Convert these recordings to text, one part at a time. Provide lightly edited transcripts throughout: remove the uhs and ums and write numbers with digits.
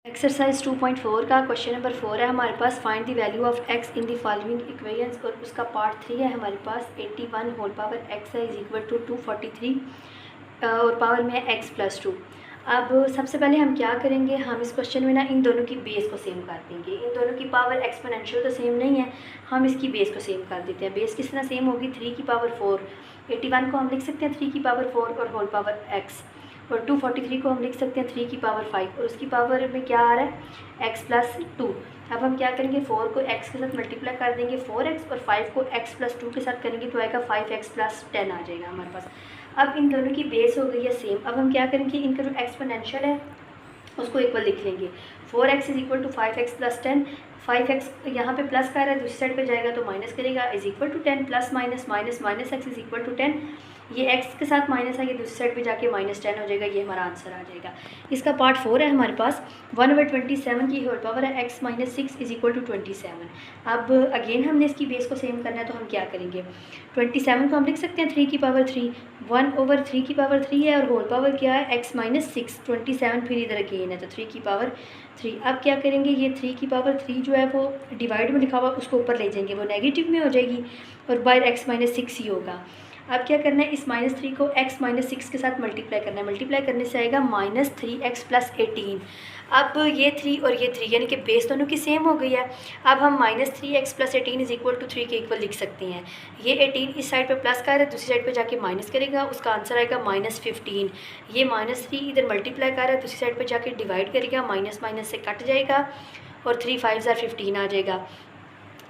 Exercise 2.4 का question number 4 है हमारे पास। Find the value of x in the following equations, और उसका पार्ट 3 है हमारे पास। 81 होल पावर x है इज इक्वल टू 243 और पावर में है x प्लस 2। अब सबसे पहले हम क्या करेंगे, हम इस क्वेश्चन में ना इन दोनों की बेस को सेम कर देंगे। इन दोनों की पावर एक्सपोनेंशियल तो सेम नहीं है, हम इसकी बेस को सेम कर देते हैं। बेस किस तरह सेम होगी, 3 की पावर 4। 81 को हम लिख सकते हैं 3 की पावर 4 और होल पावर x, और 243 को हम लिख सकते हैं 3 की पावर 5 और उसकी पावर में क्या आ रहा है x प्लस 2। अब हम क्या करेंगे, 4 को x के साथ मल्टीप्लाई कर देंगे 4x, और 5 को x प्लस 2 के साथ करेंगे तो आएगा 5x प्लस 10 आ जाएगा हमारे पास। अब इन दोनों की बेस हो गई है सेम। अब हम क्या करेंगे, इनका जो एक्सपोनेंशियल है उसको इक्वल लिख लेंगे। 4x is equal to 5x plus 10। 5x यहाँ पे प्लस कर रहा है, दूसरी साइड पे जाएगा तो माइनस करेगा, is equal to 10 plus minus minus minus x is equal to 10। ये x के साथ माइनस है, ये दूसरी साइड पे जाके माइनस 10 हो जाएगा। ये हमारा आंसर आ जाएगा। इसका पार्ट 4 है हमारे पास। 1/27 की होल पावर है x minus 6 is equal to 27। अब अगेन हमने इसकी बेस को सेम करना है तो हम क्या करेंगे, 27 को हम लिख सकते हैं 3 की पावर 3। 1/3 की पावर 3 है और होल पावर क्या है x माइनस 6। 27 फिर इधर अगेन है तो 3 की पावर 3। अब क्या करेंगे, ये 3 की पावर 3 जो है वो डिवाइड में लिखा हुआ उसको ऊपर ले जाएंगे, वो नेगेटिव में हो जाएगी और बाय x माइनस 6 ही होगा। अब क्या करना है, इस -3 को x माइनस 6 के साथ मल्टीप्लाई करना है। मल्टीप्लाई करने से आएगा -3x प्लस 18। अब ये 3 और ये 3 यानी कि बेस दोनों की सेम हो गई है। अब हम -3x plus 18 is equal to 3 के इक्वल लिख सकते हैं। ये 18 इस साइड पे प्लस कर रहा है, दूसरी साइड पे जाके माइनस करेगा, उसका आंसर आएगा -15। ये -3 इधर मल्टीप्लाई कर रहा है, दूसरी साइड पे जाके डिवाइड करेगा, माइनस माइनस से कट जाएगा और 3 5 15 आ जाएगा।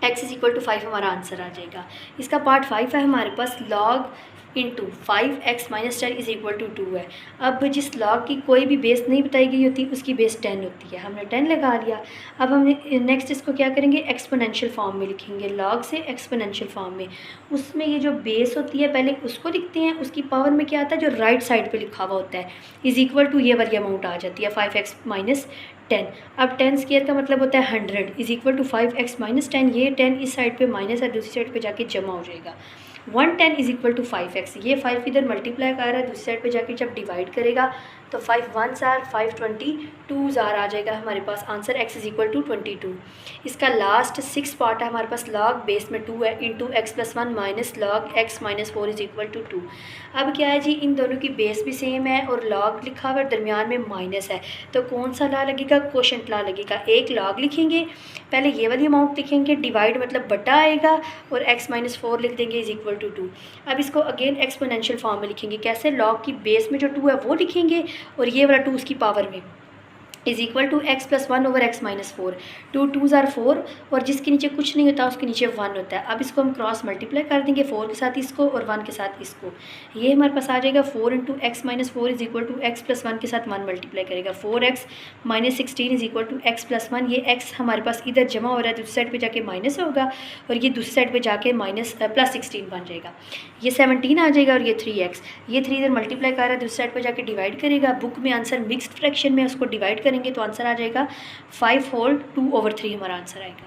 x इज इक्वल टू 5 हमारा आंसर आ जाएगा। इसका पार्ट 5 है हमारे पास। Log into 5x minus 10 is equal to 2 है। अब जिस लॉग की कोई भी बेस नहीं बताई गई होती उसकी बेस 10 होती है, हमने 10 लगा लिया। अब हमने नेक्स्ट इसको क्या करेंगे, एक्सपोनेंशियल फॉर्म में लिखेंगे। लॉग से एक्सपोनेंशियल फॉर्म में, उसमें ये जो बेस होती है पहले उसको लिखते हैं, उसकी पावर में क्या आता है जो राइट साइड पे लिखा हुआ होता है इज इक्वल टू ये वाली अमाउंट आ जाती है 5x माइनस 10। अब 10 स्क्वायर का मतलब होता है 100 is equal to 5x minus 10। ये 10 इस साइड पे माइनस है, दूसरी साइड पे जाके जमा हो जाएगा। 110 इज इक्वल टू 5x। ये 5 इधर मल्टीप्लाई कर रहा है, दूसरी साइड पे जाके जब डिवाइड करेगा तो 5 1s आर 522 आर आ जाएगा हमारे पास। Answer x is equal to 22। इसका लास्ट 6 पार्ट है हमारे पास। लॉग बेस में 2 है into x plus 1 minus log x minus 4 is equal to 2। अब क्या है जी, इन दोनों की बेस भी सेम है और लॉग लिखा हुआ दरमियान में माइनस है, तो कौन सा ला लगेगा, कोशेंट ला लगेगा। एक लॉग लिखेंगे, पहले ये वाली अमाउंट लिखेंगे, डिवाइड मतलब बटा आएगा और x माइनस 4 लिख देंगे इज इक्वल टू 2। अब इसको अगेन एक्सपोनेंशियल फॉर्म में लिखेंगे। कैसे, लॉग की बेस में जो 2 है वो लिखेंगे और ये वाला 2 उसकी पावर में is equal to x plus 1 over x minus 4। 2 2s are 4 और जिसके नीचे कुछ नहीं होता उसके नीचे 1 होता है। अब इसको हम क्रॉस मल्टीप्लाई कर देंगे, 4 के साथ इसको और 1 के साथ इसको। ये हमारे पास आ जाएगा 4 into x minus 4 is equal to x plus 1 के साथ 1 मल्टीप्लाई करेगा। 4x minus 16 is equal to x plus 1। ये x हमारे पास इधर जमा हो रहा है, दूसरी साइड पर जाके माइनस होगा और ये दूसरी साइड पर जाके माइनस प्लस 16 बन जाएगा। ये 17 आ जाएगा और ये 3x। ये 3 इधर मल्टीप्लाई कर रहा है, दूसरी साइड पर जाके डिवाइड करेगा। बुक में आंसर मिक्स्ड फ्रैक्शन में उसको डिवाइड करेंगे तो आंसर आ जाएगा 5 होल 2/3 हमारा आंसर आएगा।